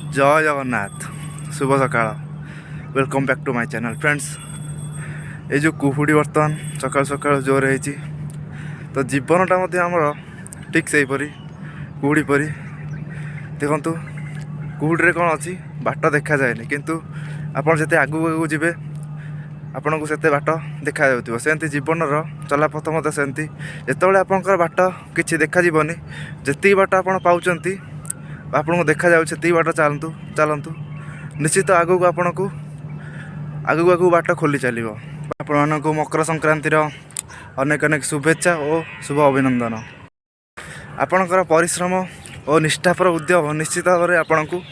जय जगन्नाथ शुभ सकाळ welcome back to my channel friends. ये जो कुहुड़ी बर्तमान सकाल सकाल जोर है तो जीवनटा आमर ठीक से परी कुहुड़ी परी देखु कुहुड़ी कौन अच्छी बाट देखा जाए किंतु आपड़ जिते आगू आगू जी आपन को से बाट देखा जाऊँ सेमती जीवन चलापथ मत सेमती जिते आपंकर बाट कि देखाजीवन जी बाट आप पाँच आपन को देखा जाती बाट चलतु चलतु निश्चित आगू आपन को आगू आगू बाट खोली चलो। आपण को मकर संक्रांतिर अनेक अनेक शुभेच्छा और शुभ अभिनंदन। आपणकर परिश्रम और निष्ठापर उद्यम निश्चित भाव में आपण को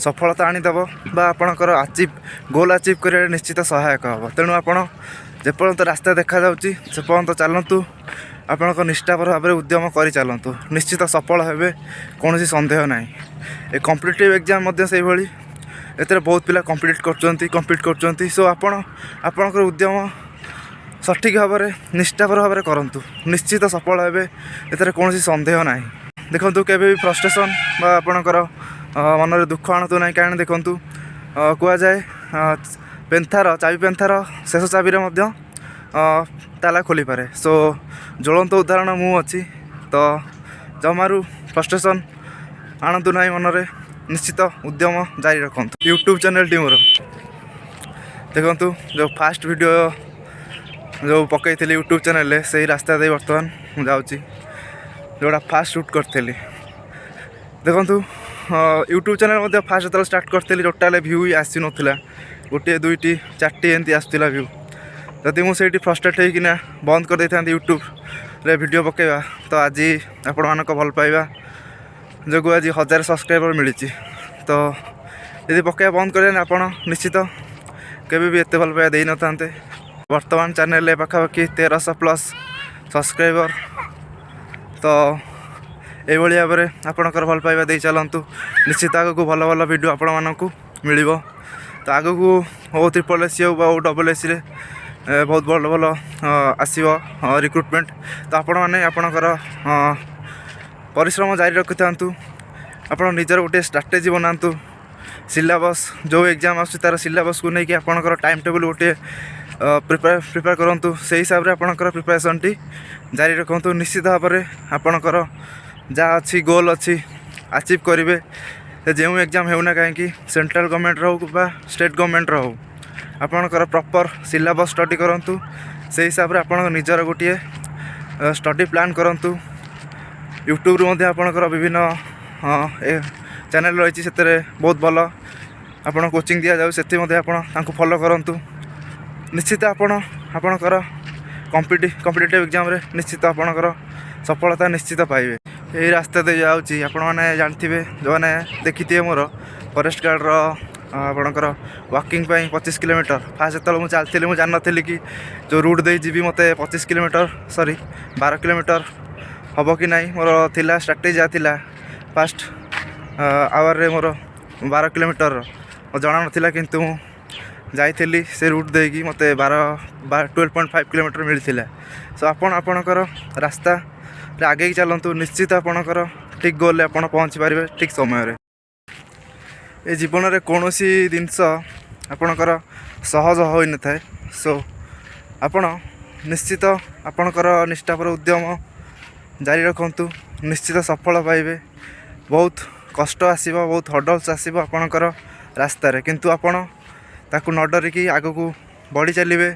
सफलता आनीदेव बा आपणकर अचीव गोल अचीव कर निश्चित सहायक हम। तेणु आपड़ जेपर्यंत रास्ता देखा जाऊँगी से पर्यंत चलतु आपण निष्ठापर भाव में उद्यम कर चलतु निश्चित सफल हे कौन सन्देह ना। ए कॉम्पिटिटिव एग्जाम से भाई एते बहुत पिला कम्प्लीट कर सो आपणकर उद्यम सठिक भाव में निष्ठापर भाव में करूँ निश्चित सफल हे एते कौन सन्देह ना। देखो केवे भी फ्रस्ट्रेशन बा आपणकर मन में दुख आणतु ना कहीं देखूँ कहुए पेन्थार चाबी पेन्थार शेष चाबी ताला खोली पारे। सो ज्वलंत उदाहरण मु अच्छी तो जमारू फ्रस्ट्रेशन आणतु ना मन में निश्चित उद्यम जारी रखु। यूट्यूब चैनल टी मोर देखु जो फास्ट वीडियो जो पकई यूट्यूब चैनल से रास्ता दे बर्तमान मुझे जोड़ा फास्ट शूट करी देखु यूट्यूब चैनल फास्ट जो स्टार्ट करी टोटाल व्यू ही आसी नाला गोटे दुईटी चार्टी एमती आसला व्यू जदि मुझे फ्रस्ट्रेट होना बंद कर देता यूट्यूब रे वीडियो पकेवा तो आज आपण मान भल पाइबा जो आज 1000 सब्सक्राइबर मिली तो यदि पकेवा बंद करें आप निश्चित केवे भी एत भल पाइबा दे न था। वर्तमान चैनल पाखापाखि 1300 प्लस सब्सक्राइबर तो ये भाव में आपणकर भल पाइबा दे चलतु निश्चित आग को भल भल वीडियो आपण मानक मिल तो आग को हो SSC हो SSC बहुत भल भल आसो रिक्रुटमेंट तो आपण मैंने आपणकर परिश्रम जारी रखि था आप निजर गोटे स्ट्राटेजी बनातु सिलेबस जो एग्जाम आस तार सिलेबस को लेकिन आपणकर टाइम टेबल गोटे प्रिपेयर करूँ से हिसाब से आपणकर प्रिपरेशन टी जारी रखु निश्चित भाव में आपणकर जहाँ अच्छी गोल अच्छी अचीव करेंगे जो एग्जाम होना कहीं सेंट्रल गवर्नमेंट रो बा स्टेट गवर्नमेंट रो आपणकर प्रॉपर सिलेबस स्टडी करूँ से हिसाब से आप निजर गोटे स्टडी प्लान करूँ। यूट्यूब रू आपणकर विभिन्न चैनल रही बहुत भल आप कोचिंग दि जाऊ से आप फॉलो करूँ निश्चित आपणकर कॉम्पिटिटिव एग्जाम रे निश्चित आपणकर सफलता निश्चित पाइबे। यही रास्ता दे जाऊँगी आपण मैंने जानते जो मैंने देखी मोर फॉरेस्ट गार्ड आपणकर वॉकिंग 25 किलोमीटर फास्ट जो मुझे चलती मुझे जान नी कि जो रूट दे जी मत 25 किलोमीटर सॉरी 12 किलोमीटर हम कि नहीं मोर थिला स्ट्राटेजी जहाँ थिला फास्ट आवर रे मोर 12 किलोमीटर जना नाला किंतु जाइली से रूट देगी मत 12.5 किलोमीटर मिलता। सो आपणकर रास्ता आगे चलतु निश्चित आपणकर ठीक गोल आप पहुँची पारे ठीक समय। ये जीवन में कौन सी जिनस आपणकर सहज हो न था। सो आपण निश्चित आपणकर निष्ठापर उद्यम जारी रखु निश्चित सफल पाइबे। बहुत कष्ट आसीबो बहुत हर्डल्स आसीबो आपणकर रास्तार किंतु आपण ताकू न डरिकी आगू बढ़ी चलिए।